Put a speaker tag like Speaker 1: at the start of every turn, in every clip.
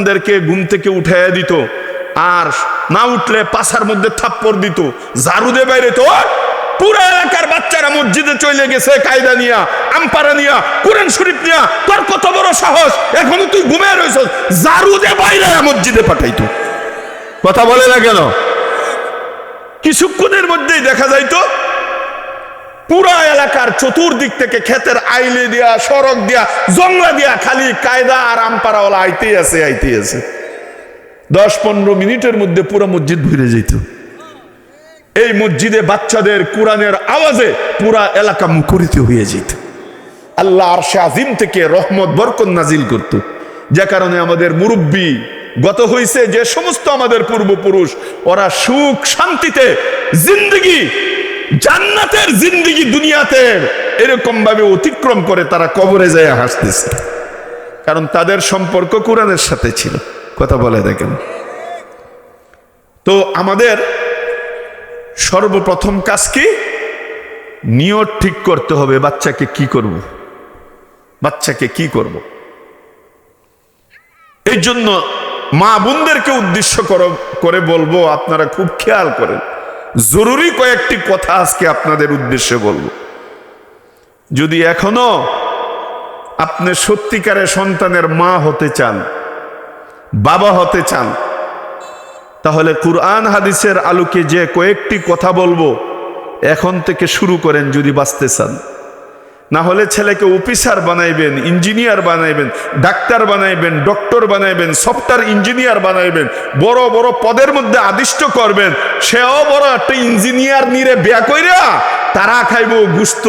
Speaker 1: সন্তানদেরকে ঘুম থেকে উঠাইয়া দিত, আর না উঠলে পাছার মধ্যে থাপ্পড় দিত, ঝাড়ু দিয়ে বাইরে তো পুরো এলাকার বাচ্চারা মসজিদে চলে গেছে কায়দা নিয়া, আমপারা নিয়া, কোরআন শরীফ নিয়া। তোর কত বড় সাহস, এখনো তুই ঘুমিয়ে রয়েছ, ঝাড়ু দিয়ে বাইরে মসজিদে পাঠাইতো। কথা বলে না কেন? কিছুক্ষণের মধ্যেই দেখা যাইতো পুরা এলাকার চতুর্দিক থেকে ক্ষেতের আইলে দিয়া, সড়ক দিয়া, জংলা দিয়া খালি কায়দা আর আমপারাওয়ালা আইতেই আছে, আইতেই আছে। 10-15 মিনিটের মধ্যে পুরো মসজিদ ভরে যেত। এই মসজিদে বাচ্চাদের কোরআনের আওয়াজে পুরা এলাকা মুখরিত হয়ে যেত। আল্লাহ আরশে আজিম থেকে রহমত বরকত নাজিল করত। যে কারণে আমাদের মুরব্বী গত হইছে, যে সমস্ত আমাদের পূর্বপুরুষ, ওরা সুখ শান্তিতে জিন্দেগি, জান্নাতের জিন্দেগি দুনিয়াতে এরকম ভাবে অতিক্রম করে তারা কবরে যায় হাসতেছে, কারণ তাদের সম্পর্ক কোরআনের সাথে ছিল। কথা বলে দেখেন। তো আমাদের সর্বপ্রথম কাজ কি? নিয়ত ঠিক করতে হবে, বাচ্চাকে কি করব, বাচ্চাকে কি করব। এই জন্য মা বোনদেরকে উদ্দেশ্য করে বলবো, আপনারা খুব খেয়াল করেন। জরুরি কয়েকটি কথা আজকে আপনাদের উদ্দেশ্যে বলবো। যদি এখনো আপনি সত্যিকারে সন্তানের মা হতে চান, বাবা হতে চান, তাহলে কুরআন হাদিসের আলোকে যে কয়েকটি কথা বলবো এখন থেকে শুরু করেন যদি বাঁচতে চান। না হলে ছেলেকে অফিসার বানাইবেন, ইঞ্জিনিয়ার বানাইবেন, ডাক্তার বানাইবেন, ডক্টর বানাইবেন, সফটওয়্যার ইঞ্জিনিয়ার বানাইবেন, বড় বড় পদের মধ্যে আদিষ্ট করবেন। সেও বড় একটা ইঞ্জিনিয়ার নিরে বিয়া কইরা তারা খাইব গুস্ত,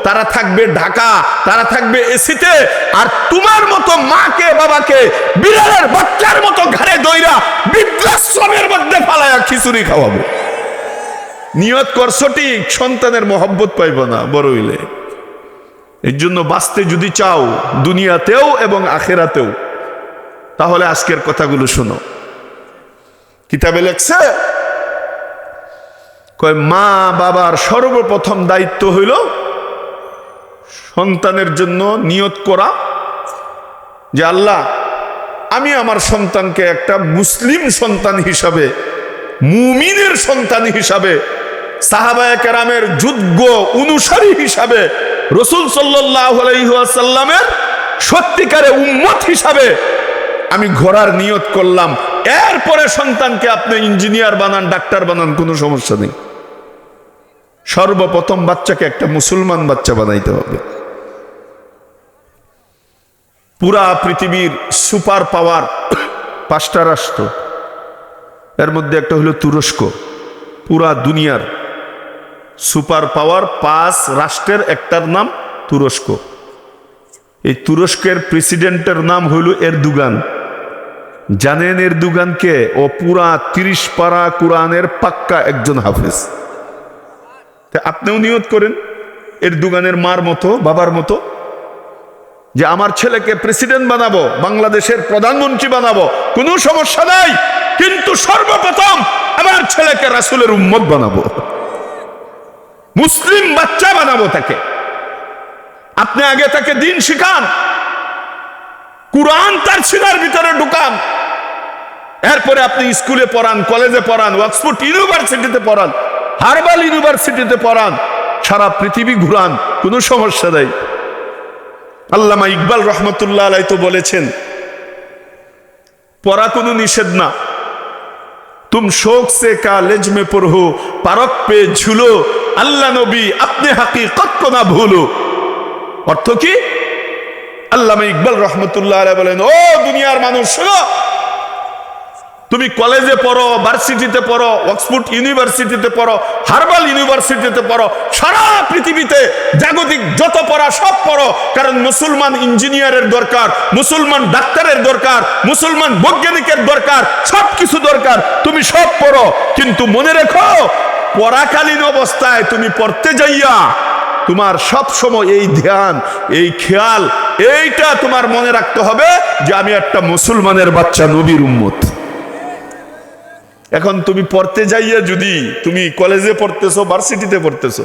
Speaker 1: তারা থাকবে ঢাকা, তারা থাকবে এসিতে, আর তোমার মতো মাকে বাবাকে বিড়ালের বাচ্চার মতো ঘাড়ে দইরা বৃদ্ধাশ্রমের মধ্যে ফালায়া খিচুড়ি খাওয়াবো। নিয়ত করছো ঠিক, সন্তানের মহব্বত পাইব না বড় হইলে। এর জন্য বাঁচতে যদি চাও দুনিয়াতেও এবং আখেরাতেও, তাহলে আজকের কথাগুলো শোনো। কিতাবে লেখছে, কয় মা বাবার সর্বপ্রথম দায়িত্ব হইল সন্তানের জন্য নিয়ত করা যে আল্লাহ, আমি আমার সন্তানকে একটা মুসলিম সন্তান হিসাবে, মুমিনের সন্তান হিসাবে, সাহাবায়ে কেরামের যোগ্য অনুসারী হিসাবে, রাসূল সাল্লাল্লাহু আলাইহি ওয়াসাল্লামের সত্যিকারে উম্মত হিসাবে আমি গড়ার নিয়ত করলাম। এরপরে সন্তানকে আপনি ইঞ্জিনিয়ার বানান, ডাক্তার বানান, কোনো সমস্যা নেই। সর্বপ্রথম বাচ্চাকে একটা মুসলমান বাচ্চা বানাইতে হবে। পুরা পৃথিবীর সুপার পাওয়ার 5টা রাষ্ট্র, এর মধ্যে একটা হলো তুরস্ক। পুরা দুনিয়ার সুপার পাওয়ার 5 রাষ্ট্রের একটার নাম তুরস্ক। এই তুরস্কের প্রেসিডেন্টের নাম হইল এরদোগান। জানেন এরদোগানকে? ও পুরা 30 পারা কোরআনের পাক্কা একজন হাফেজ। আপনিও নিয়ত করেন এরদোগানের মার মতো, বাবার মতো, যে আমার ছেলেকে প্রেসিডেন্ট বানাবো, বাংলাদেশের প্রধানমন্ত্রী বানাবো, কোনো সমস্যা নাই, কিন্তু সর্বপ্রথম আমার ছেলেকে রাসূলের উম্মত বানাবো, মুসলিম বাচ্চা বানাবো তাকে। আপনি আগে তাকে দিন শিখান, কুরআন তার সিনার ভিতরে ঢুকান, এরপরে আপনি স্কুলে পড়ান, কলেজে পড়ান, অক্সফোর্ড ইউনিভার্সিটিতে পড়ান, হার্ভার্ড ইউনিভার্সিটিতে পড়ান, সারা পৃথিবী ঘুরান, কোনো সমস্যা নাই। আল্লামা ইকবাল রহমতুল্লাহ আলাইহি তো বলেছেন, পড়া কোনো নিষেধ না, तुम शौक से कॉलेज में पढ़ो, पारक पे झूलो, अल्लाह नबी अपने हकीकत को ना भूलो। अर्थ की? আল্লামা ইকবাল রহমতুল্লাহ আলাইহি বলেন, ও দুনিয়ার মানুষ শোনো, তুমি কলেজে পড়ো, ভার্সিটিতে পড়ো, অক্সফোর্ড ইউনিভার্সিটিতে পড়ো, হার্ভার্ড ইউনিভার্সিটিতে পড়ো, সারা পৃথিবীতে জাগতিক যত পড়া সব পড়ো, কারণ মুসলমান ইঞ্জিনিয়ারের দরকার, মুসলমান ডাক্তারের দরকার, মুসলমান বৈজ্ঞানিকের দরকার, সব কিছু দরকার, তুমি সব পড়ো। কিন্তু মনে রেখো, পড়াকালীন অবস্থায় তুমি পড়তে যাইয়া তোমার সব সময় এই ধ্যান, এই খেয়াল, এইটা তোমার মনে রাখতে হবে যে আমি একটা মুসলমানের বাচ্চা, নবীর উম্মত। এখন তুমি পড়তে যাইয়া যদি তুমি কলেজে পড়তেছো, ভার্সিটিতে পড়তেছো,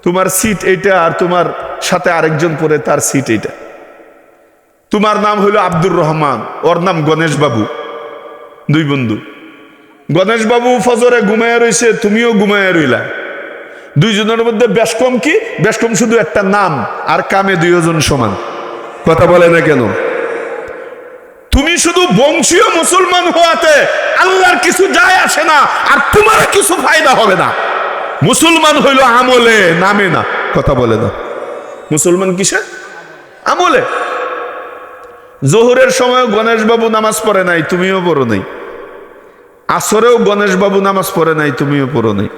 Speaker 1: তোমার সিট এইটা আর তোমার সাথে আরেকজন পড়ে তার সিট এইটা, তোমার নাম হইল আব্দুর রহমান, ওর নাম গণেশ বাবু, দুই বন্ধু। গণেশ বাবু ফজরে ঘুমায় রইছে, তুমিও ঘুমায় রইলা। দুইজনের মধ্যে বেশ কম কি? বেশ কম শুধু একটা নাম, আর কামে দুইজন সমান। কথা বলে না কেন? তুমি শুধু বংশীয় মুসলমান হওয়াতে আল্লাহর কিছু যায় আসে না, আর তোমার কিছু ফায়দা হবে না। মুসলমান হইল আমলে, নামে না। কথা বলে না। মুসলমান কিসে? আমলে। জোহরের সময় গণেশ বাবু নামাজ পড়ে নাই, তুমিও পড়ো নাই। আসরেও গণেশ বাবু নামাজ পড়ে নাই, তুমিও পড়ো নাই।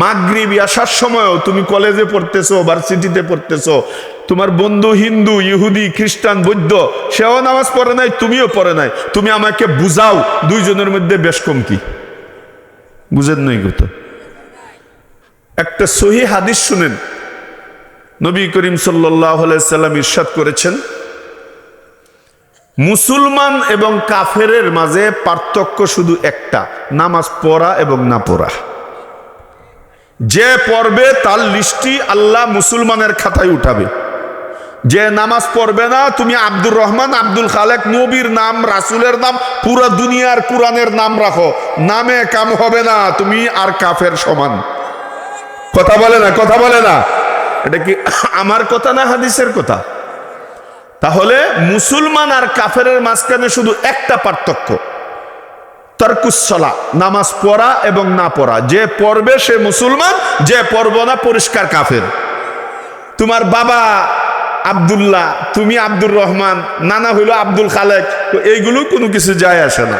Speaker 1: মাগরিব আসার সময়ও তুমি কলেজে পড়তেছো, ভার্সিটিতে পড়তেছো, তোমার বন্ধু হিন্দু, ইহুদি, খ্রিস্টান, বৌদ্ধ, সেও নামাজ পড়ে নাই, তুমিও পড়ে নাই। তুমি আমাকে বুঝাও দুইজনের মধ্যে বেশ কম কি? বুঝেন নাই কথা? একটা সহি হাদিস শুনেন। নবী করিম সাল্লাল্লাহু আলাইহি সাল্লাম ইরশাদ করেছেন, মুসলমান এবং কাফেরের মাঝে পার্থক্য শুধু একটা, নামাজ পড়া এবং না পড়া। যে পড়বে তার লিস্টি আল্লাহ মুসলমানের খাতায় উঠাবে। যে নামাজ পড়বে না, তুমি আব্দুর রহমান, আব্দুল খালেক, নবীর নাম, রাসূলের নাম, পুরো দুনিয়ার কোরআনের নাম রাখো, নামে কাম হবে না, তুমি আর কাফের সমান। কথা বলে না? কথা বলে না? এটা কি আমার কথা না হাদিসের কথা? তাহলে মুসলমান আর কাফেরের মাঝখানে শুধু একটা পার্থক্য, তারকুস সালাহ, নামাজ পড়া এবং না পড়া। যে পড়বে সে মুসলমান, যে পড়বে না পরিষ্কার কাফের। তোমার বাবা আব্দুল্লাহ, তুমি আব্দুর রহমান, নানা হইল আব্দুল খালেক, তো এইগুলো কোনো কিছু যায় আসে না।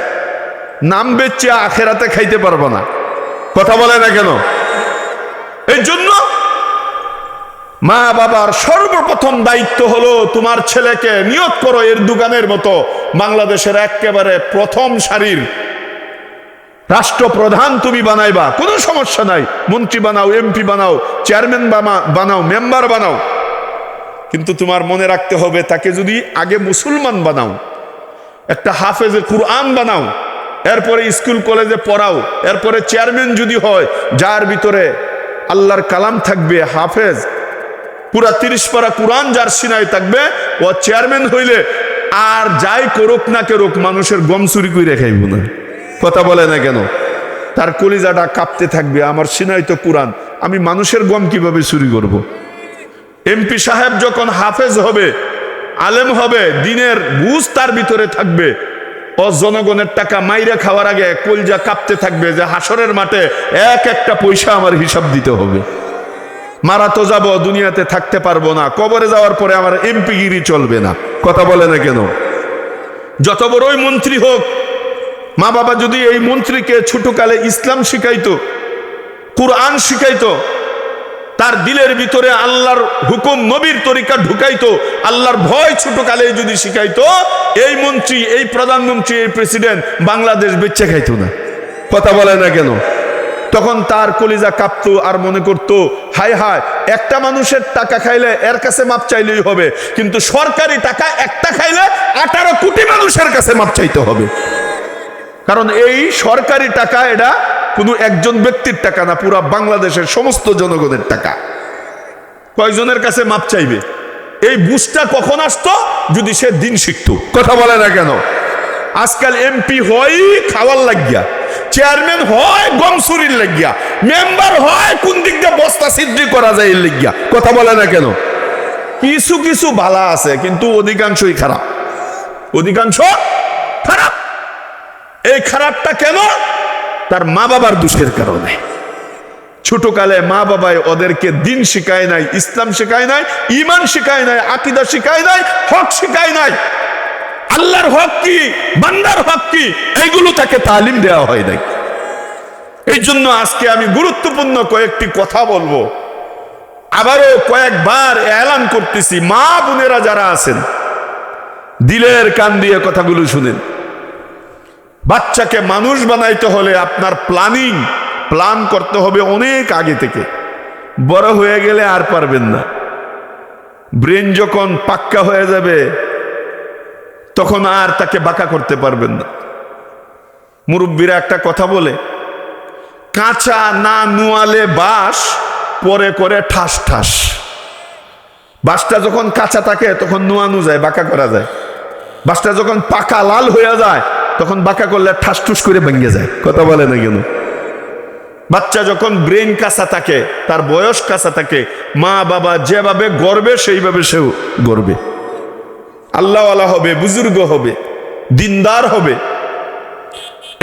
Speaker 1: নাম বেচে আখেরাতে খাইতে পারবো না। কথা বলে না কেন? এই জন্য মা বাবার সর্বপ্রথম দায়িত্ব হলো তোমার ছেলেকে নিয়ত করো এরদোগানের মতো বাংলাদেশের একেবারে প্রথম সারির রাষ্ট্রপ্রধান তুমি বানাইবা, কোনো সমস্যা নাই। মন্ত্রী বানাও, এমপি বানাও, চেয়ারম্যান বানাও, মেম্বার বানাও, কিন্তু তোমার মনে রাখতে হবে তাকে যদি আগে মুসলমান বানাও, একটা হাফেজে কুরআন বানাও, এরপরে স্কুল কলেজে পড়াও, এরপরে চেয়ারম্যান যদি হয় যার ভিতরে আল্লাহর কালাম থাকবে, হাফেজ, পুরা 30 পারা কুরআন যার সিনায় থাকবে, ও চেয়ারম্যান হইলে আর যাই করুক না করুক মানুষের গম চুরি করে খাইব না। কথা বলে না কেন? তার কলিজাটা কাঁপতে থাকবে, আমার সিনায় তো কুরআন, আমি মানুষের গম কিভাবে চুরি করব। এমপি সাহেব যখন হাফেজ হবে, আলেম হবে, দিনের বুঝ তার ভিতরে থাকবে, ও জনগণের টাকা মাইরা খাওয়ার আগে কলজা কাঁপতে থাকবে যে হাসরের মাঠে এক একটা পয়সা আমার হিসাব দিতে হবে। মারা তো যাব, দুনিয়াতে থাকতে পারবো না, কবরে যাওয়ার পরে আমার এমপি গিরি চলবে না। কথা বলে না কেন? যত বড়ই মন্ত্রী হোক, মা বাবা যদি এই মন্ত্রীকে ছোটকালে ইসলাম শিখাইতো, কুরআন শিখাইতো, তার দিলের ভিতরে আল্লাহর হুকুম, নবীর তরিকা ঢুকাইতো, আল্লাহর ভয় ছোটকালে যদি শিখাইতো, এই মন্ত্রী, এই প্রধানমন্ত্রী, এই প্রেসিডেন্ট বাংলাদেশ বেঁচে খাইতো না। কথা বলে না কেন? তখন তার কলিজা কাঁপতো আর মনে করতো, হায় হায়, একটা মানুষের টাকা খাইলে এর কাছে মাপ চাইলেই হবে, কিন্তু সরকারি টাকা একটা খাইলে 18 কোটি মানুষের কাছে মাপ চাইতে হবে। কারণ এই সরকারি টাকা এটা কোনো একজন ব্যক্তির টাকা না, পুরা বাংলাদেশের সমস্ত জনগণের টাকা। কয়জনের কাছে মাপ চাইবে? এই বুঝটা কখন আসতো? যদি সে দিন শিখতো। কথা বলে না কেন? আজকাল এমপি হয় খাওয়ার লাগিয়া, চেয়ারম্যান হয় গম চুরির লাগিয়া, মেম্বার হয় কোন দিক দিয়ে বস্তা ছিদ্রি করা যায় এর লাগিয়া। কথা বলে না কেন? কিছু কিছু ভালো আছে, কিন্তু অধিকাংশই খারাপ। অধিকাংশ খারাপ। এই খারাপটা কেন? তার মা বাবার দোষের কারণে। ছোটকালে মা বাবাই ওদেরকে দিন শিখায় নাই, ইসলাম শিখায় নাই, ঈমান শিখায় নাই, আকীদা শিখায় নাই, হক শিখায় নাই। আল্লাহর হক কি, বান্দার হক কি, এইগুলো তাকে তালিম দেওয়া হয় নাই। এই জন্য আজকে আমি গুরুত্বপূর্ণ কয়েকটি কথা বলবো, আবারও কয়েকবার এলান করতেছি, মা বোনেরা যারা আছেন দিলের কান দিয়ে কথাগুলো শুনেন। বাচ্চাকে মানুষ বানাইতে হলে আপনার প্ল্যান করতে হবে অনেক আগে থেকে। বড় হয়ে গেলে আর পারবেন না। ব্রেন যখন পাক্কা হয়ে যাবে তখন আর তাকে বাঁকা করতে পারবেন না। মুরব্বীরা একটা কথা বলে, কাঁচা না নুয়ালে বাঁশ পরে করে ঠাস ঠাস। বাঁশটা যখন কাঁচা থাকে তখন নোয়ানো যায়, বাঁকা করা যায়। বাঁশটা যখন পাকা লাল হয়ে যায় তখন বাঁকা করলে ঠাস ঠুস করে ভেঙে যায়। কথা বলে না কেন? বাচ্চা যখন ব্রেন কাঁচা থাকে, তার বয়স কাঁচা থাকে, মা বাবা যেভাবে গড়বে সেইভাবে সেও গড়বে, আল্লাহওয়ালা হবে, বুজুর্গ হবে, দিনদার হবে।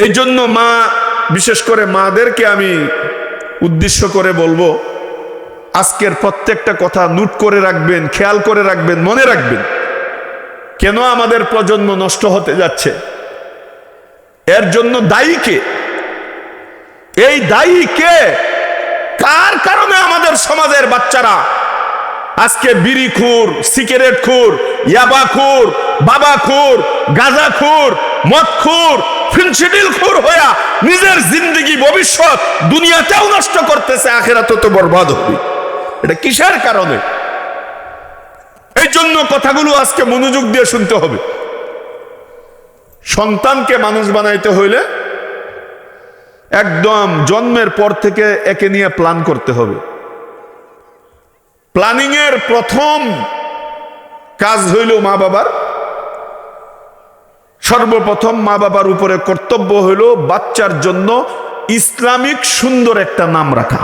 Speaker 1: এই জন্য মা, বিশেষ করে মাদেরকে আমি উদ্দেশ্য করে বলবো, আজকের প্রত্যেকটা কথা নোট করে রাখবেন, খেয়াল করে রাখবেন, মনে রাখবেন। কেন আমাদের প্রজন্ম নষ্ট হতে যাচ্ছে? এর জন্য দায়ী কে? এই দায়ী কে? কার কারণে আমাদের সমাজের বাচ্চারা আজকে বিড়িখোর, সিগারেটখোর, ইয়াবাখোর, বাবাখোর, গাঁজাখোর, মদখোর, ফেনসিডিলখোর হইয়া নিজের জিন্দেগি, ভবিষ্যৎ দুনিয়াতেও নষ্ট করতেছে, আখিরাতে তো বরবাদ হবে। এটা কিসের কারণে? এই জন্য কথাগুলো আজকে মনোযোগ দিয়ে শুনতে হবে। সন্তানকে মানুষ বানাইতে হইলে একদম জন্মের পর থেকে একে নিয়ে প্ল্যান করতে হবে। প্ল্যানিং এর প্রথম কাজ হইল মা বাবার। সর্বপ্রথম মা বাবার উপরে কর্তব্য হইল বাচ্চার জন্য ইসলামিক সুন্দর একটা নাম রাখা।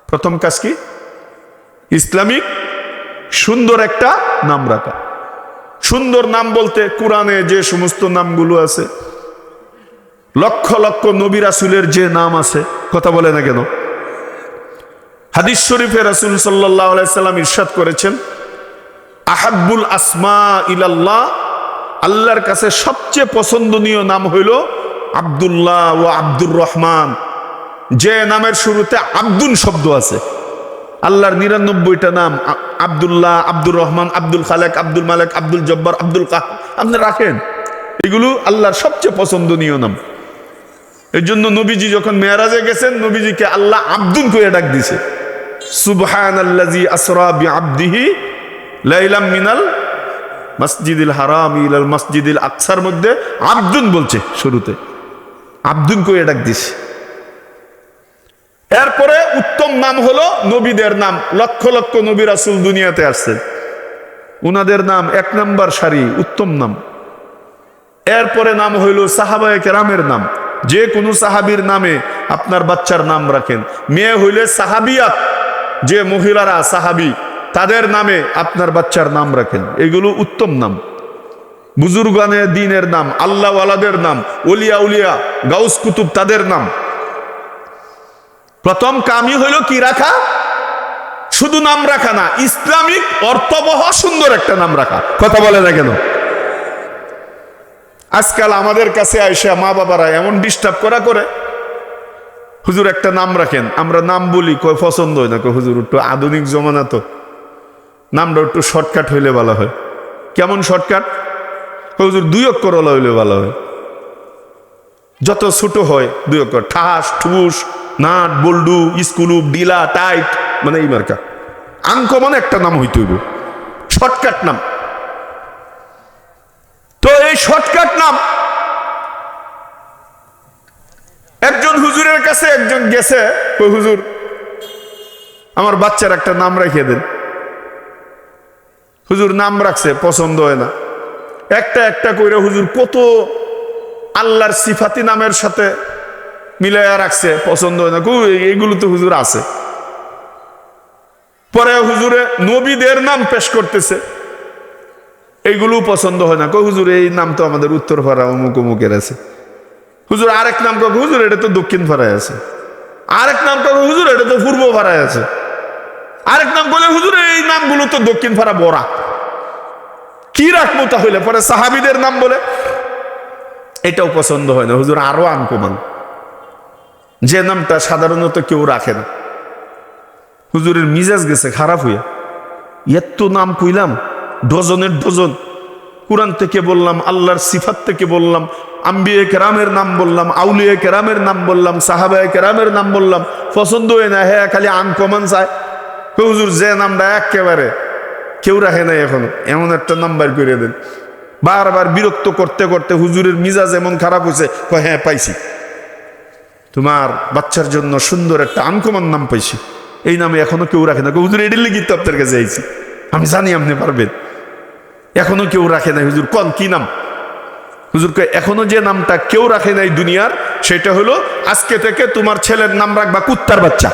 Speaker 1: প্রথম কাজ কি? ইসলামিক সুন্দর একটা নাম রাখা। সুন্দর নাম বলতে কোরআনে যে সমস্ত নামগুলো আছে, লক্ষ লক্ষ নবী রাসূলের যে নাম আছে, কথা বলে না কেন? হাদিস শরীফে রাসূল সাল্লাল্লাহু আলাইহি সাল্লাম ইরশাদ করেছেন, আহাব্বুল আসমা ইলাল্লাহ, আল্লাহর কাছে সবচেয়ে পছন্দনীয় নাম হইল আব্দুল্লাহ ও আব্দুর রহমান। যে নামের শুরুতে আব্দুন শব্দ আছে। আল্লাহর ৯৯টা নাম, আব্দুল্লাহ, আব্দুর রহমান, আব্দুল খালেক, আব্দুল মালেক, আব্দুল জব্বার, আব্দুল কাহ, আপনি রাখেন। এগুলো আল্লাহর সবচেয়ে পছন্দনীয় নাম। এই জন্য নবীজি যখন মেরাজে গেছেন, নবীজিকে আল্লাহ আব্দুন করে ডাক দিছে। সুবহানাল্লাযী আসরা বিআবদিহি লাইলাম মিনাল মসজিদিল হারাম ইলাল মসজিদিল আকসার মধ্যে আব্দুন বলছে, শুরুতে আব্দুন করে ডাক দিছে। এরপরে উত্তম নাম হলো নবীদের নাম। লক্ষ লক্ষ নবী রাসূল দুনিয়াতে আসছেন, উনাদের নাম এক নাম্বার সারি, উত্তম নাম। এরপরে নাম হইল সাহাবায়ে কেরামের নাম। যে কোনো সাহাবীর নামে আপনার বাচ্চার নাম রাখেন। মেয়ে হইলে সাহাবিয়াত, যে মহিলারা সাহাবী, তাদের নামে আপনার বাচ্চার নাম রাখেন। এগুলো উত্তম নাম। বুজুর্গানে দ্বীনের নাম, আল্লাহ ওয়ালাদের নাম, ওলিয়া উলিয়া, গাউস কুতুব, তাদের নাম। প্রথম কামই হইল কি রাখা? শুধু নাম রাখা না, ইসলামিক অর্থবহ সুন্দর একটা নাম রাখা। কথা বলে না কেন? আজকাল আমাদের কাছে আইসা মা বাবারা এমন ডিস্টার্ব করে, হুজুর একটা নাম রাখেন। আমরা নাম বলি, কয় পছন্দ হয় না, কয় হুজুর একটু আধুনিক জমানা তো, নামটা একটু শর্টকাট হইলে ভালো হয়। কেমন শর্টকাট? হুজুর 2 অক্ষর হইলে ভালো হয়। যত ছোট হয় 2 অক্ষর, ঠাস ঠুস, নাট বল্ডু, স্কুলুপ, ডিলা, টাইট, মানে এই মার্কা। আনকমন একটা নাম হইতে হইব, শর্টকাট নাম। তো এই শর্টকাট নাম, একজন হুজুরের কাছে একজন গেছে, কই হুজুর আমার বাচ্চার একটা নাম রেখে দেন। হুজুর নাম রাখছে, পছন্দ হয় না। একটা একটা কইরা হুজুর কত আল্লাহর সিফাতি নামের সাথে মিলাইয়া রাখছে, পছন্দ হয় না। এইগুলো তো হুজুর আছে। পরে হুজুরে নবীদের নাম পেশ করতেছে, এইগুলো পছন্দ হয় না। কই হুজুর এই নাম তো আমাদের উত্তর পাড়া অমুক অমুকের আছে। হুজুর আরেক নাম কয়, হুজুর এটা তো দক্ষিণ পাড়ায় আছে। আরেক নাম কয়, হুজুর এটা তো পূর্ব পাড়ায় আছে। আরেক নাম বলে, হুজুর এই নামগুলো তো দক্ষিণ পাড়া বড়া। কি রাখবো তাহলে? পরে সাহাবীদের নাম বলে, এটাও পছন্দ হয় না। হুজুর আরো আনকমন, যে নামটা সাধারণত কেউ রাখে না। হুজুরের মিজাজ গেছে খারাপ হইয়া, এত নাম কইলাম, ডজনের ডজন। কুরআন থেকে বললাম, আল্লাহর সিফাত থেকে বললাম, আম্বিয়ে কেরামের নাম বললাম, আউলিয়া কেরামের নাম বললাম, সাহাবায়ে কেরামের নাম বললাম, পছন্দ হয় না। হ্যাঁ, খালি আনকমন চায়। হুজুর যে নামটা একেবারে কেউ রাখে নাই এখনো, এমন একটা নাম বের করে দেন। বারবার বিরক্ত করতে করতে হুজুরের মিজাজ এমন খারাপ হয়েছে, হ্যাঁ পাইছি, তোমার বাচ্চার জন্য সুন্দর একটা আনকমন নাম পাইছি। এই নামে এখনো কেউ রাখে না। হুজুর এডির লিগি তো আপনার কাছে আইছি, আমি জানি আপনি পারবেন। এখনো কেউ রাখে নাই। হুজুর কোন কি নাম? হুজুরকে এখনো যে নামটা কেউ রাখে নাই দুনিয়ার, সেটা হলো আজকে থেকে তোমার ছেলের নাম রাখবা কুত্তার বাচ্চা।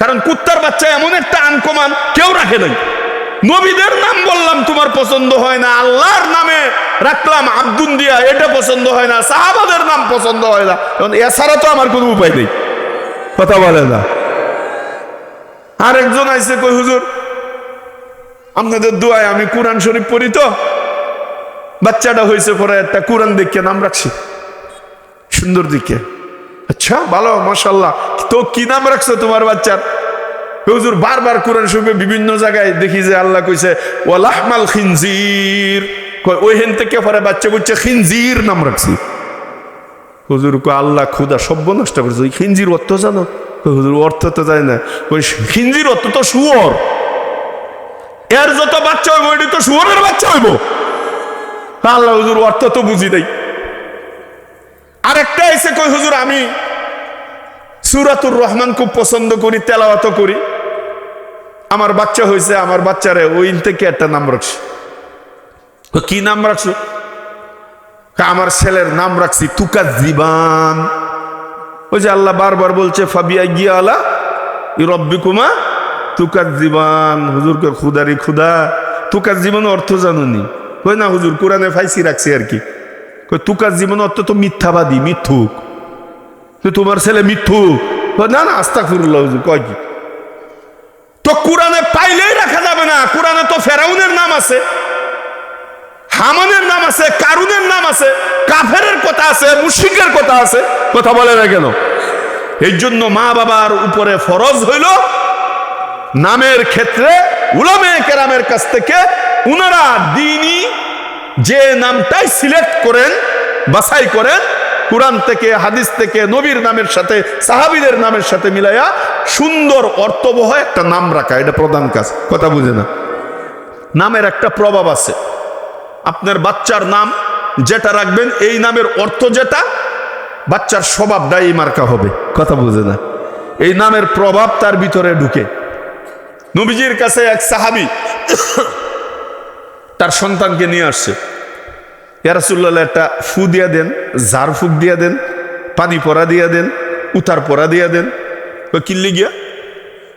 Speaker 1: কারণ কুত্তার বাচ্চা এমন একটা আনকমান, কেউ রাখে নাই। নবীদের নাম বললাম তোমার পছন্দ হয় না, আল্লাহর নামে রাখলাম আব্দুন দিয়া, এটা পছন্দ হয় না, সাহাবাদের নাম পছন্দ হয় না, কারণ এছাড়া তো আমার কোনো উপায় নেই। কথা বলে না। আর একজন আইসে কই হুজুর আপনাদের দোয়ায় আমি কোরআন শরীফ পড়ি, তো বাচ্চাটা হয়েছে পরে একটা কোরআন দেখে নাম রাখছি, সুন্দর দিকে। আচ্ছা ভালো, মাশাআল্লাহ। তো কি নাম রাখছো তোমার বাচ্চার? হুজুর বারবার কোরআন শরীফে বিভিন্ন জায়গায় দেখি যে আল্লাহ কইছে ওয়ালাহমাল খিনজির, ওইখান থেকে পরে বাচ্চা বুঝছে খিনজির নাম রাখছি। হুজুর কো আল্লাহ খুদা সভ্য নষ্ট করছে, ওই খিনজির অর্থ জানো? হুজুর অর্থ তো জানি না। ওই খিনজির অর্থ তো শুয়োর, এর যত বাচ্চা হইব ওইটি তো শুয়োরের বাচ্চা হইব। আল্লাহ হুজুর অর্থ তো বুঝি নাই। আরেকটা এসে কই হুজুর আমি সূরাতুর রহমান খুব পছন্দ করি, তেলাওয়াত করি, আমার বাচ্চা হয়েছে, আমার বাচ্চারে ওই থেকে একটা নাম রাখছি। কি নাম রাখছো? আমার ছেলের নাম রাখছি তুকাজ্জিবান। ওই যে আল্লাহ বারবার বলছে ফাবিয়া গিয়া আলা রব্বিকুমা তুকাজ্জিবান। হুজুরকে খুদারি খুদা, তুকাজ্জিবান অর্থ জানুনি? কই না হুজুর কোরআনে ফাইসি রাখছি আর কি। কই তুকাজ্জিবান অর্থ তো মিথ্যাবাদী, মিথ্যুক। তোমার ছেলে মিথ্যুক? না না আস্তাগফিরুল্লাহ। হুজুর কয় কি? তো কোরআনে পাইলেই রাখা যাবে না। কোরআনে তো ফেরাউনের নাম আছে, হামানের নাম আছে, কারুনের নাম আছে, কাফেরের কথা আছে, মুশরিকের কথা আছে। কথা বলে না কেন? এই জন্য মা বাবার উপরে ফরজ হইল নামের ক্ষেত্রে উলামায়ে কেরামের কাছ থেকে উনারা দ্বীনি যে নামটাই সিলেক্ট করেন, বাছাই করেন, কোরআন থেকে হাদিস থেকে নবীর নামের সাথে সাহাবীদের নামের সাথে মিলাইয়া সুন্দর অর্থবহ একটা নাম রাখা, এটা প্রধান কাজ। কথা বুঝে না? নামের একটা প্রভাব আছে। আপনার বাচ্চার নাম যেটা রাখবেন, এই নামের অর্থ যেটা, বাচ্চার স্বভাবটা এই মার্কা হবে। কথা বুঝে না? এই নামের প্রভাব তার ভিতরে ঢুকে। নবীজির কাছে এক সাহাবী তার সন্তানকে নিয়ে আসছে, ইয়া রাসূলুল্লাহ একটা ফু দিয়া দেন, ঝাড় ফুক দিয়া দেন, পানি পরা দিয়া দেন, উতার পরা দিয়া দেন। কিল্লি গিয়া?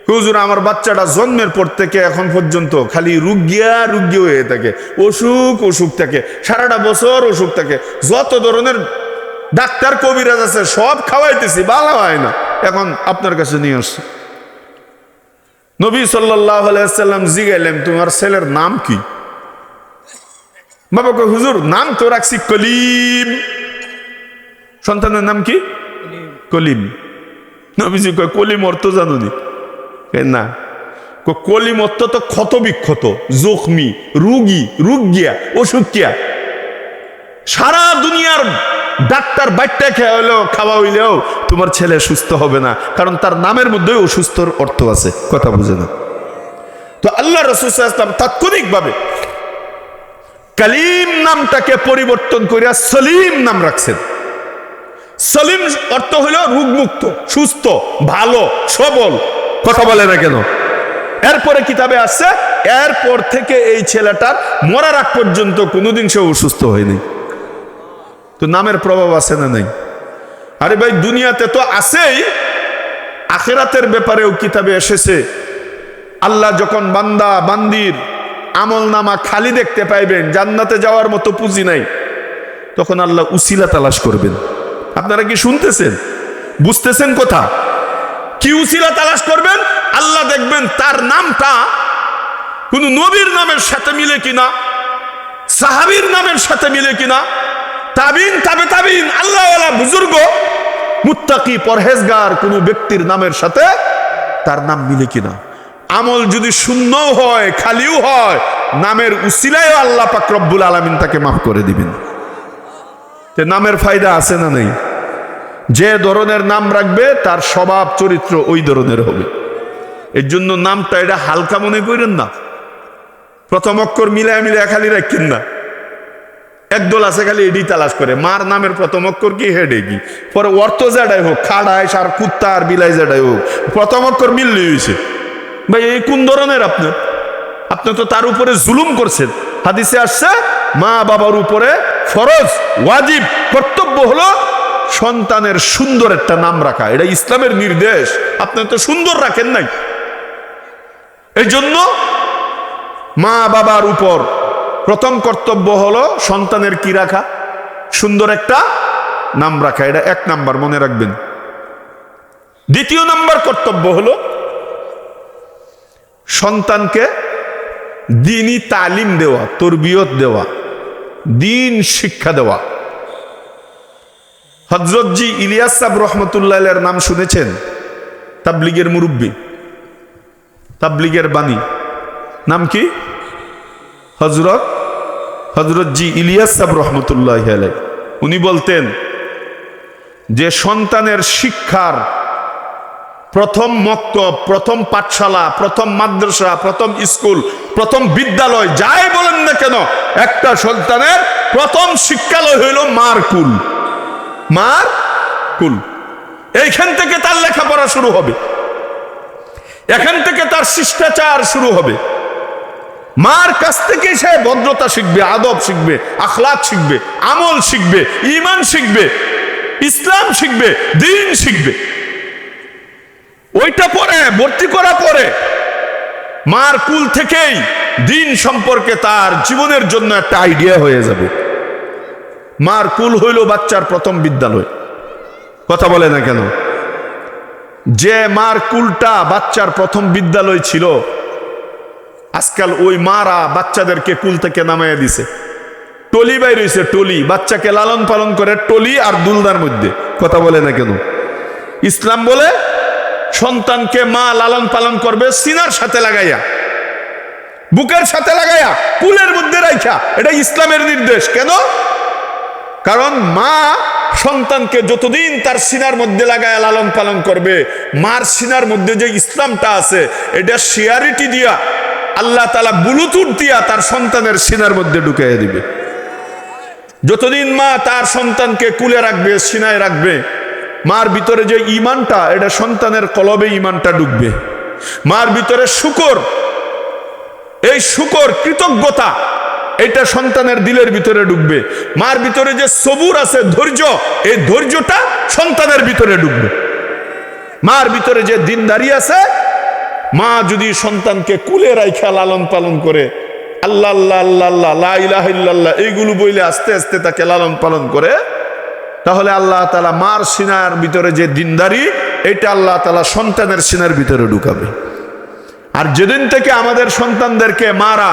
Speaker 1: হুজুর আমার বাচ্চাটা জন্মের পর থেকে এখন পর্যন্ত খালি রুগিয়া হয়ে থাকে, অসুখ থাকে, সারাটা বছর অসুখ থাকে, যত ধরনের ডাক্তার কবিরাজ আছে সব খাওয়াইতেছি, ভালো হয় না, এখন আপনার কাছে নিয়ে আসছি। নবী সাল্লাল্লাহু আলাইহি ওয়াসাল্লাম জিজ্ঞাইলেন তোমার ছেলের নাম কি? বাবা কই হুজুর নাম তো রাখছি কলিম। সন্তানের নাম কি? কলিম। নবীজি কয় কলিম অর্থ জানুনি? না, কলিম অর্থ তো ক্ষত বিক্ষত, জখমি, রুগিয়া, অসুখিয়া। সারা দুনিয়ার ডাক্তার বাইটটা খাওয়া হইলেও তোমার ছেলে সুস্থ হবে না, কারণ তার নামের মধ্যে অসুস্থর অর্থ আছে। কথা বুঝে না? তো আল্লাহ রাসূল সাল্লাল্লাহু আলাইহি ওয়াসাল্লাম তাৎক্ষণিকভাবে কালিম নামটাকে পরিবর্তন করিয়া সলিম নাম রাখছেন। সলিম অর্থ হইল রোগমুক্ত, সুস্থ, ভালো, সবল। কথা বলে না কেন? এরপরে কিতাবে আসছে এরপর থেকে এই ছেলেটার মরার আগ পর্যন্ত কোনোদিন সে অসুস্থ হয়নি। তো নামের প্রভাব আছে না নাই? আরে ভাই দুনিয়াতে তো আছেই, আখিরাতের ব্যাপারেও কিতাবে এসেছে আল্লাহ যখন বান্দা বান্দির আমল নামা খালি দেখতে পাইবেন, জান্নাতে যাওয়ার মতো পুঁজি নাই, তখন আল্লাহ উসিলা তালাশ করবেন। আপনারা কি শুনতেছেন? বুঝতেছেন কথা? কি উসিলা তালাশ করবেন? আল্লাহ দেখবেন তার নামটা কোন নবীর নামের সাথে মিলে কিনা, সাহাবীর নামের সাথে মিলে কিনা, তাবিন তাবে তাবিন আল্লাহওয়ালা বুজুর্গ মুত্তাকি পরহেজগার কোন ব্যক্তির নামের সাথে তার নাম মিলে কিনা। আমল যদি শূন্যও হয়, খালিও হয়, নামের উসিলায় আল্লাহ পাক রব্বুল আলামিন তাকে মাফ করে দিবেন। নামের ফায়দা আছে না নেই? যে ধরনের নাম রাখবে তার স্বভাব চরিত্র ওই ধরনের হবে। এর জন্য নামটা এটা হালকা মনে করেন না, প্রথম অক্ষর মিলায় খালি রাখেন না। একদল আছে খালি এডি তালাশ করে, মার নামের প্রথম অক্ষর কি হেডে কি, পরে অর্থ যেটাই হোক, খাড়ায় সার কুত্তা আর বিলাই যেটাই হোক, প্রথম অক্ষর মিললে হয়েছে। ভাই এই কোন ধরনের আপনার? আপনি তো তার উপরে জুলুম করছেন। হাদিসে আসছে মা বাবার উপরে ফরজ, ওয়াজিব, কর্তব্য হলো সন্তানের সুন্দর একটা নাম রাখা। এটা ইসলামের নির্দেশ। আপনি তো সুন্দর রাখেন নাই। এই জন্য মা বাবার উপর প্রথম কর্তব্য হলো সন্তানের কি রাখা? সুন্দর একটা নাম রাখা। এটা 1 নাম্বার, মনে রাখবেন। 2 নাম্বার কর্তব্য হলো সন্তানকে দ্বীনি তালিম দেওয়া, তরবিয়ত দেওয়া, দ্বীন শিক্ষা দেওয়া। হযরত জি ইলিয়াস সাহেব রহমতুল্লাহ আলাইহির নাম শুনেছেন? তাবলীগের মুরব্বী, তাবলীগের বাণী। নাম কি? হযরত জি ইলিয়াস সাহেব রহমতুল্লাহ আলাইহি। উনি বলতেন যে সন্তানের শিক্ষার প্রথম মক্তব, প্রথম পাঠশালা, প্রথম মাদ্রাসা, প্রথম স্কুল, প্রথম বিদ্যালয়, যাই বলেন না কেন, একটা সন্তানের প্রথম শিক্ষালয় হইল মার কুল। মার কুল। এইখান থেকে তার লেখাপড়া শুরু হবে, এখান থেকে তার শিষ্টাচার শুরু হবে। মার কাছ থেকে সে ভদ্রতা শিখবে, আদব শিখবে, আখলাক শিখবে, আমল শিখবে, ঈমান শিখবে, ইসলাম শিখবে, দ্বীন শিখবে। ওইটা পরে ভর্তি করা পরে মার কুল থেকেই দ্বীন সম্পর্কে তার জীবনের জন্য একটা আইডিয়া হয়ে যাবে। মার কুল হইল বাচ্চার প্রথম বিদ্যালয়। কথা বলে না কেন? যে মার কুলটা বাচ্চার প্রথম বিদ্যালয় ছিল, আজকাল ওই মারা বাচ্চাদেরকে কুল থেকে নামাইয়া দিছে। টলি বাইর হইছে, টলি, বাচ্চাকে লালন পালন করে টলি আর দুলদার মধ্যে। কথা বলে না কেন? ইসলাম বলে সন্তানকে মা লালন পালন করবে সিনার সাথে লাগাইয়া, বুকের সাথে লাগাইয়া, কুলের মধ্যে রাখা। এটা ইসলামের নির্দেশ। কেন? কারণ মা সন্তানকে যতদিন তার সিনার মধ্যে লাগাইয়া লালন পালন করবে, মার সিনার মধ্যে যে ইসলামটা আছে এটা শেয়ারিটি দিয়া আল্লাহ তাআলা ব্লুটুথ দিয়া তার সন্তানের সিনার মধ্যে ঢুকাইয়া দিবে। যতদিন মা তার সন্তানকে কুলে রাখবে, সিনায় রাখবে, মার ভিতরে যে ঈমানটা, এটা সন্তানের কলবে ঈমানটা ঢুকবে। মার ভিতরে শুকর, এই শুকর, কৃতজ্ঞতা, এটা সন্তানের দিলের ভিতরে ঢুকবে। মার ভিতরে যে সবুর আছে, ধৈর্য, এই ধৈর্যটা সন্তানের ভিতরে ঢুকবে। মার ভিতরে যে দিনদারি আছে, মা যদি সন্তানকে কুলে রাইখা লালন পালন করে, আল্লাহ আল্লাহ আল্লাহ আল্লাহ লা ইলাহা ইল্লাল্লাহ এইগুলো বইলে আস্তে আস্তে তাকে লালন পালন করে, তাহলে আল্লাহ তাআলা মার সিনার ভিতরে যে দিনদারি, এটা আল্লাহ তাআলা সন্তানের সিনার ভিতরে ঢুকাবে। আর যেদিন থেকে আমাদের সন্তানদেরকে মারা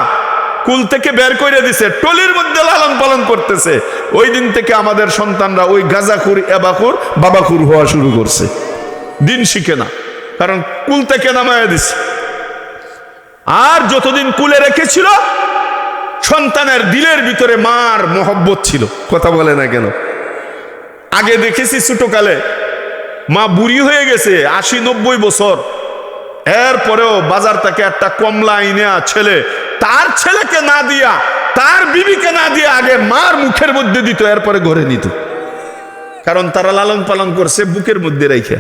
Speaker 1: কুল থেকে বের করে দিছে, টলির মধ্যে লালন পালন করতেছে, ওই দিন থেকে আমাদের সন্তানরা ওই গাজাখুর, এবাখুর, বাবাখুর হওয়া শুরু করছে। দিন শিখে না, কারণ কুল থেকে নামায় দিছে। আর যতদিন কুলে রেখেছিল, সন্তানের দিলের ভিতরে মার মহব্বত ছিল। কথা বলে না কেন? আগে দেখেছি ছোটকালে মা বুড়ি হয়ে গেছে, 80-90 বছর, এরপরেও বাজার থেকে একটা কমলা আইনা ছেলে, তার ছেলেকে না দিয়া, তার বিবিকে না দিয়া আগে মার মুখের মধ্যে দিত, এরপরে ঘরে নিত। কারণ তারা লালন পালন করছে বুকের মধ্যে রেখে।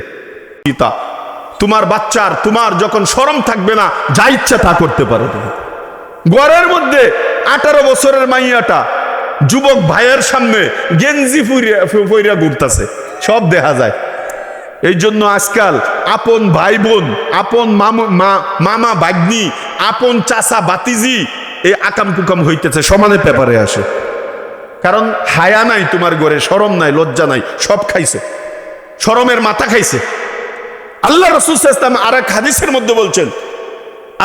Speaker 1: তোমার বাচ্চার, তোমার যখন শরম থাকবে না, যা ইচ্ছা তা করতে পারো। তুমি ঘরের মধ্যে 18 বছরের মাইয়াটা যুবক ভাইয়ের সামনে গেঞ্জি ফুইরা ঘুরতেছে, সব দেখা যায়। এই জন্য আজকাল আপন ভাই বোন, আপন মামা ভাগ্নি, আপন চাচা বাতিজি, এই আকাম কুকাম হইতেছে, সমানে পেপারে আসে। কারণ হায়া নাই তোমার ঘরে, শরম নাই, লজ্জা নাই, সব খাইছে, শরমের মাথা খাইছে। আল্লাহ রাসূল সাল্লাল্লাহু আলাইহি ওয়াসাল্লাম আরেক হাদিসের মধ্যে বলছেন,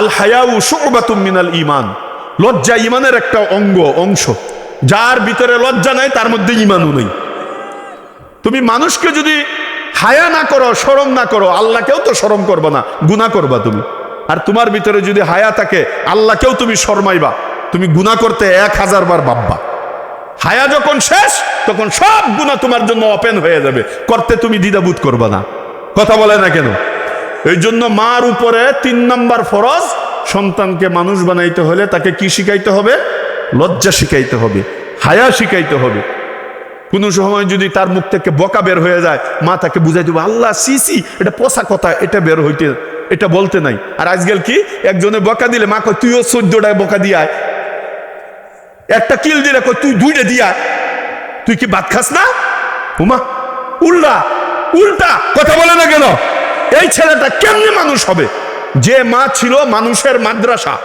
Speaker 1: আল হায়াউ শু'বাতুম মিনাল ঈমান, লজ্জা ঈমানের একটা অংশ। যার ভিতরে লজ্জা নাই তার মধ্যে ঈমানও নেই। তুমি মানুষকে যদি হায়া না করো, শরম না করো, আল্লাহকেও তো শরম করবা না, গুনাহ করবা তুমি। আর তোমার ভিতরে যদি হায়া থাকে, আল্লাহকেও তুমি শরমাইবা, তুমি গুনাহ করতে 1000 বার ভাববা। হায়া যখন শেষ, তখন সব গুনাহ তোমার জন্য ওপেন হয়ে যাবে, করতে তুমি দ্বিধাবোধ করবা না। কথা বলে না কেন? এই জন্য মার উপরে 3 নাম্বার ফরজ, সন্তানকে মানুষ বানাইতে হলে তাকে কি শিখাইতে হবে? লজ্জা শিখাইতে হবে, হায়া শিখাইতে হবে। কোনো সময় যদি তার মুখ থেকে বকা বের হয়ে যায়, মা তাকে বুঝাই দেবো, আল্লাহ সিসি, এটা পচা কথা, এটা বের হইতে, এটা বলতে নাই। আর আজকাল কি, একজনে বকা দিলে মা কয় তুইও 14টায় বকা দিয়ায়, একটা কিল দিলে কয় তুই 2টা দিয়া, তুই কি ভাত খাস না? উমা উল্টা উল্টা কথা বলে না কেন? এই ছেলেটা কেমনে মানুষ হবে? যে মা ছিল মানুষের মাদ্রাসা,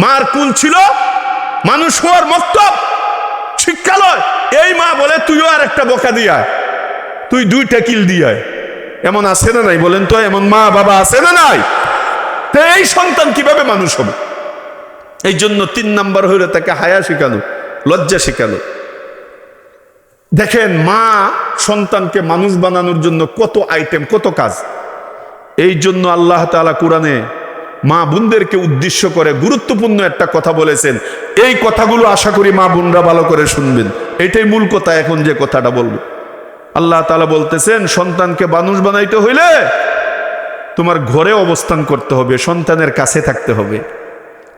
Speaker 1: মার কুল ছিল মানুষ হওয়ার মক্তব, শিক্ষালয়, এই মা বলে তুইও আর একটা বকা দিয়ায়, তুই 2টা কিল দিয়ায়। এমন আছে না নাই বলেন তো? এমন মা বাবা আছে না নাই? তো এই সন্তান কিভাবে মানুষ হবে? এই জন্য 3 নাম্বার হইলে তাকে হায়া শেখানো, লজ্জা শেখানো। দেখেন মা সন্তানকে মানুষ বানানোর জন্য কত আইটেম, কত কাজ। এই জন্য আল্লাহ তাআলা কোরআনে মা বোনদেরকে উদ্দেশ্য করে গুরুত্বপূর্ণ একটা কথা বলেছেন। এই কথাগুলো আশা করি মা বোনরা ভালো করে শুনবেন। এটাই মূল কথা। এখন যে কথাটা বলবো, আল্লাহ তাআলা বলতেছেন সন্তানকে মানুষ বানাইতে হইলে তোমার ঘরে অবস্থান করতে হবে, সন্তানের কাছে থাকতে হবে।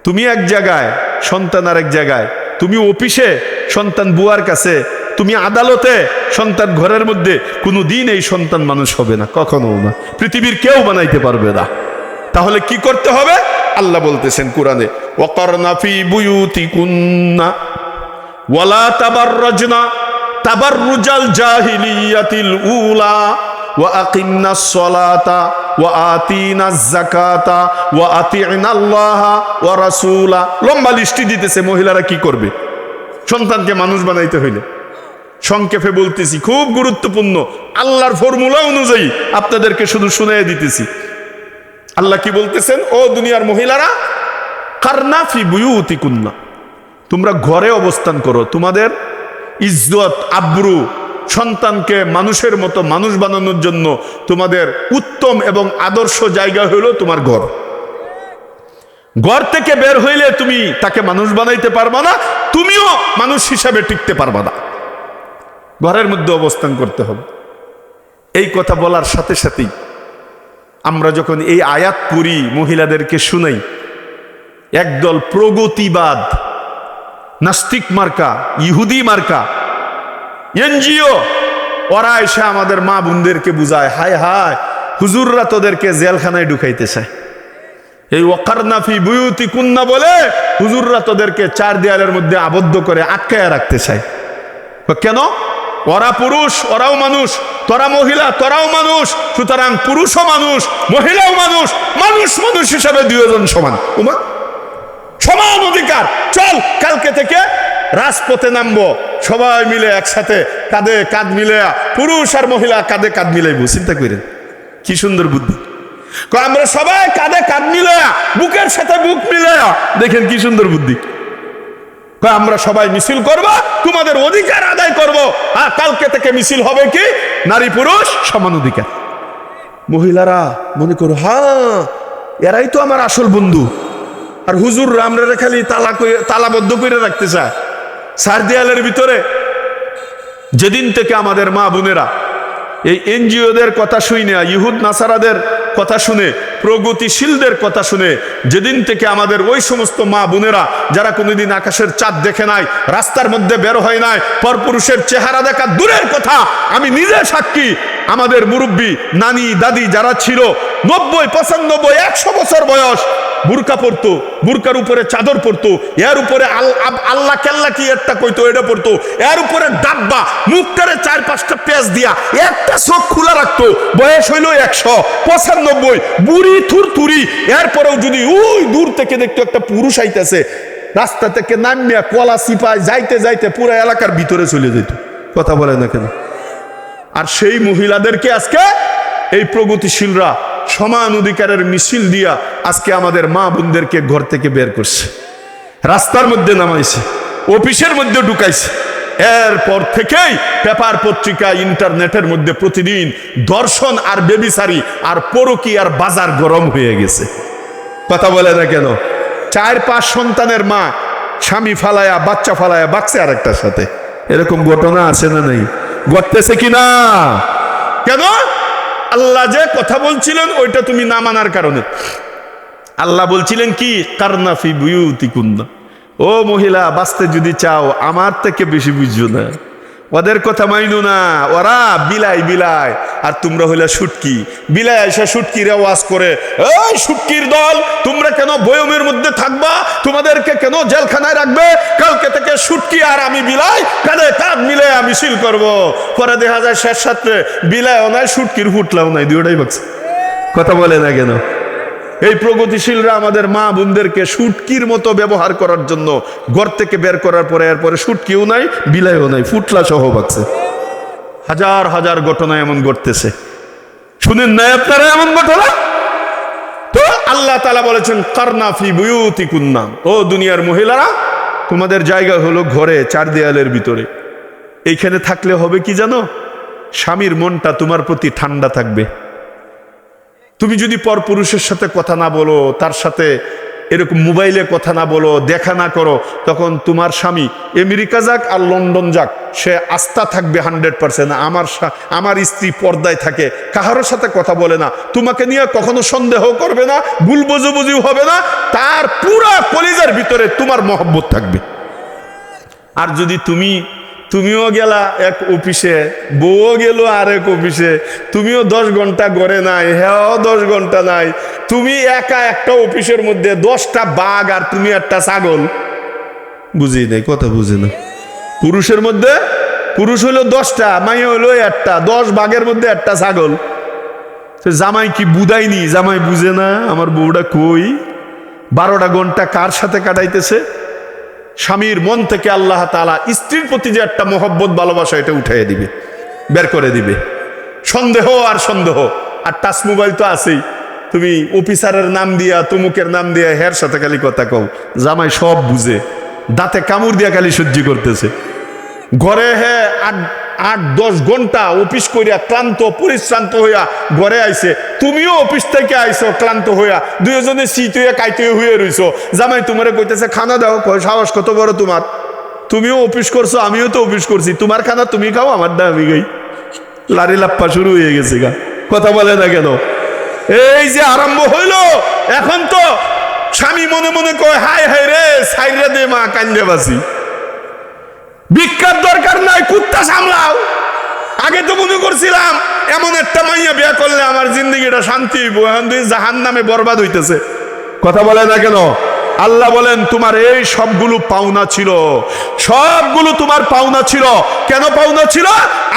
Speaker 1: তুমি এক জায়গায়, সন্তান আর এক জায়গায়। তুমি অফিসে, সন্তান বুয়ার কাছে। তুমি আদালতে, সন্তান ঘরের মধ্যে। কোনো দিন এই সন্তান মানুষ হবে না, কখনো না। পৃথিবীর কেউ বানাইতে পারবে না। তাহলে কি করতে হবে? আল্লাহ বলতেছেন কোরআনে, ওয়াকারনা ফি বুয়ুতিকুন্না ওয়ালা তাবাররাজনা তাবাররুজাল জাহিলিয়াতিল উলা ওয়া আকিমনাস সালাতা ওয়া আতিনাজ যাকাতা ওয়া আতি'নাল্লাহা ওয়া রাসূলা। লম্বা লিস্টি দিতেছে মহিলারা কি করবে সন্তানকে মানুষ বানাইতে হইলে। সংক্ষেপে বলতেছি, খুব গুরুত্বপূর্ণ। আল্লাহর ফর্মুলা অনুযায়ী আপনাদেরকে শুধু শুনিয়ে দিতেছি। আল্লাহ কি বলতেছেন? ও দুনিয়ার মহিলারা, কারনা ফি বুয়ুতিকুন্না, তোমরা ঘরে অবস্থান করো। তোমাদের ইজ্জত আব্রু, সন্তানকে মানুষের মতো মানুষ বানানোর জন্য তোমাদের উত্তম এবং আদর্শ জায়গা হইল তোমার ঘর। ঘর থেকে বের হইলে তুমি তাকে মানুষ বানাইতে পারবা না, তুমিও মানুষ হিসাবে টিকতে পারবা না। ঘরের মধ্যে অবস্থান করতে হবে। এই কথা বলার সাথে সাথেই আমরা যখন এই আয়াত পড়ি, মহিলাদেরকে শুনাই, একদল প্রগতিবাদ, নাস্তিক মার্কা, ইহুদি মার্কা এনজিও, ওরা এসে আমাদের মা বোনদেরকে বুঝায়, হায় হায় হুজুররা তোদেরকে জেলখানায় ঢুকাইতে চায়। এই ওয়াকারনা ফি বুয়ুতিকুন্না বলে হুজুররা তোদেরকে 4 দেয়ালের মধ্যে আবদ্ধ করে আটকায় রাখতে চায়। কেন? ওরা পুরুষ, ওরাও মানুষ, তোরা মহিলা, তোরাও মানুষ। সুতরাং পুরুষও মানুষ, মহিলাও মানুষ, মানুষ মানুষ হিসাবে 2 জন সমান। সমান অধিকার। চল কালকে থেকে রাজপথে নামবো, সবাই মিলে একসাথে কাঁধে কাঁধ মিলে, পুরুষ আর মহিলা কাঁধে কাঁধ মিলাইবো। চিন্তা করেন কি সুন্দর বুদ্ধি। আমরা সবাই কাঁধে কাঁধ মিলে, বুকের সাথে বুক মিলে, দেখেন কি সুন্দর বুদ্ধি। আমরা সবাই মিছিল করব, তোমাদের অধিকার আদায় করব। আর কালকে থেকে মিছিল হবে কি? নারী পুরুষ সমান অধিকার। মহিলারা মনে করো, হ্যাঁ এরাই তো আমার আসল বন্ধু। আর হুজুর আমরা খালি তালাবদ্ধ করে রাখতে চায় 4 দেয়ালের ভিতরে। যেদিন থেকে আমাদের মা বোনেরা এই এনজিওদের কথা শুনে, ইহুদ নাসারাদের কথা শুনে, প্রগতিশীলদের কথা শুনে, যেদিন থেকে আমাদের ওই সমস্ত মা বোনেরা যারা কোনোদিন আকাশের চাঁদ দেখে নাই, রাস্তার মধ্যে বের হয় নাই, পরপুরুষের চেহারা দেখা দূরের কথা, আমি নিজে সাক্ষী, আমাদের মুরব্বী নানি দাদি যারা ছিল 90, 95, 100 বছর বয়স, বুরকা পরতো, বুরকার উপরে চাদর পরতো, এর উপরে আল্লাহ কেল্লা কি একটা কইতো এটা পরতো, এর উপরে ডাব্বা, মুখটারে 4-5টা পেঁচ দিয়া একটা চোখ খোলা রাখতো। বয়স হইল 100, 95, বুড়ি থুরথুরি। এরপরেও যদি ওই দূর থেকে দেখতো একটা পুরুষ আইতেছে, রাস্তা থেকে নামিয়া কলা চিপায় যাইতে যাইতে পুরো এলাকার ভিতরে চলে যেত। কথা বলে না কেন? আর সেই মহিলাদেরকে আজকে এই প্রগতিশীলরা সমান অধিকারের মিছিল দিয়া আজকে আমাদের মা বোনদেরকে ঘর থেকে বের করছে, রাস্তার মধ্যে নামাইছে, অফিসের মধ্যে ঢুকাইছে। এরপর থেকেই পেপার পত্রিকা, ইন্টারনেটের মধ্যে প্রতিদিন দর্শন আর বেবিচারি আর পরকীয়ার বাজার গরম হয়ে গেছে। কথা বলে না কেন? 4-5 সন্তানের মা স্বামী ফালায়া, বাচ্চা ফালায়া বাচ্চা আর একটার সাথে। এরকম ঘটনা আছে না নাই? ঘটতেছে কিনা? কেন? আল্লাহ যে কথা বলছিলেন ওইটা তুমি না মানার কারণে। আল্লাহ বলছিলেন কি? কারনা ফি বুয়ুতিকুন্না, ও মহিলা, বাঁচতে যদি চাও আমার থেকে বেশি বুঝছো না, ওদের কথা মাইনো না। ওরা বিলাই বিলাই, আর তোমরা হইলা শুটকি। বিলাই এসে শুটকির আওয়াজ করে, এই শুটকির দল, তোমরা কেন বয়মের মধ্যে থাকবা? তোমাদেরকে কেন জেলখানায় রাখবে? কালকে থেকে শুটকি আর আমি বিলাই কাঁধে কাঁধ মিলে আমি মিছিল করবো। পরে দেখা যায় শেষ সাথে বিলাইও নাই, শুটকির ফুটলাও নাই, দুটাই বাকছে। কথা বলে না কেন? এই প্রগতিশীলরা আমাদের মা বোনদেরকে শুটকির মতো ব্যবহার করার জন্য ঘর থেকে বের করার পরে এরপরে শুটকিও নাই, বিলাইও নাই, ফুটলা সহ বাকছে। হাজার হাজার ঘটনা এমন ঘটতেছে, শুনেন নাই আপনারা এমন ঘটনা? তো আল্লাহ তাআলা বলেছেন কারনা ফি বুয়ুতিকুন্না, ও দুনিয়ার মহিলারা, তোমাদের জায়গা হলো ঘরে, চার দেয়ালের ভিতরে। এইখানে থাকলে হবে কি জানো? স্বামীর মনটা তোমার প্রতি ঠান্ডা থাকবে। তুমি যদি পরপুরুষের সাথে কথা না বলো, তার সাথে এরকম মোবাইলে কথা না বলো, দেখা না করো, তখন তোমার স্বামী আমেরিকা যাক আর লন্ডন যাক, সে আস্থা থাকবে 100%। আমার স্ত্রী পর্দায় থাকে, কাহারোর সাথে কথা বলে না, তোমাকে নিয়ে কখনো সন্দেহ করবে না, ভুল বোঝাবুঝি হবে না, তার পুরা কলিজার ভিতরে তোমার মহব্বত থাকবে। আর যদি তুমিও গেলা এক অফিসে, বউও গেল আরেক অফিসে, তুমিও 10 ঘন্টা ঘরে নাই, হ্যাঁ 10 ঘন্টা নাই, তুমি একা একটা অফিসের মধ্যে 10টা বাঘ আর তুমি একটা ছাগল, বুঝি নাই, কথা বুঝি না। পুরুষের মধ্যে পুরুষ হলো 10টা, মাইয়া হলো একটা, 10 বাঘের মধ্যে একটা ছাগল। জামাই কি বুঝাইনি? জামাই বুঝে না আমার বউটা কই 12টা ঘন্টা কার সাথে কাটাইতেছে। স্বামীর মন থেকে আল্লাহ তাআলা স্ত্রীর প্রতি যে একটা মহব্বত ভালোবাসা, এটা উঠাইয়া দিবে, বের করে দিবে। সন্দেহ আর সন্দেহ, আর টাচ মোবাইল তো আছেই। তুমি অফিসারের নাম দিয়া, তুমুকের নাম দিয়া হের সাথে খালি কথা কও, জামাই সব বুঝে, দাঁতে কামড় দিয়া খালি সহ্য করতেছে। ঘরে হ্যাঁ 8-10 ঘন্টা অফিস করিয়া ক্লান্ত পরিশ্রান্ত হইয়া ঘরে আইছে, তুমিও অফিস থেকে আইছো ক্লান্ত হইয়া, দুইজনে শীত হইয়া কাইতে হইয়া রইছো। জামাই তোমারে কইতেছে খানা দাও, সাহস কত বড় তোমার, তুমিও অফিস করছো, আমিও তো অফিস করছি, তোমার খানা তুমি খাও, আমার না আমি খাই। লারি লাপ্পা শুরু হয়ে গেছে গা, কথা বলে না কেন? এই যে আরম্ভ হইল, এখন তো স্বামী মনে মনে কয় হায় হায় রে, সাইরা দে মা, কান্দে বাসি। ভিক্ষার দরকার নাই, কুত্তা সামলাও। আগে তো মনে করছিলাম এমন একটা মাইয়া বিয়া করলে আমার জিন্দগিটা শান্তি হইব, এখন তুই জাহান্নামে বরবাদ হইতেছে। কথা বলে না কেন? আল্লাহ বলেন তোমার এই সবগুলো পাওনা ছিল, সবগুলো তোমার পাওনা ছিল। কেন পাওনা ছিল?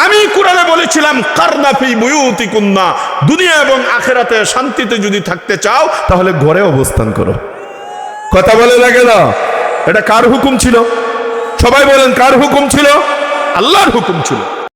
Speaker 1: আমি কুরআনে বলেছিলাম কারনা ফি বুয়ুতিকুন্না, দুনিয়া এবং আখিরাতে শান্তিতে যদি থাকতে চাও তাহলে ঘরে অবস্থান করো। কথা বলে না কেন? এটা কার হুকুম ছিল? সবাই বলেন কার হুকুম ছিল? আল্লাহর হুকুম ছিল।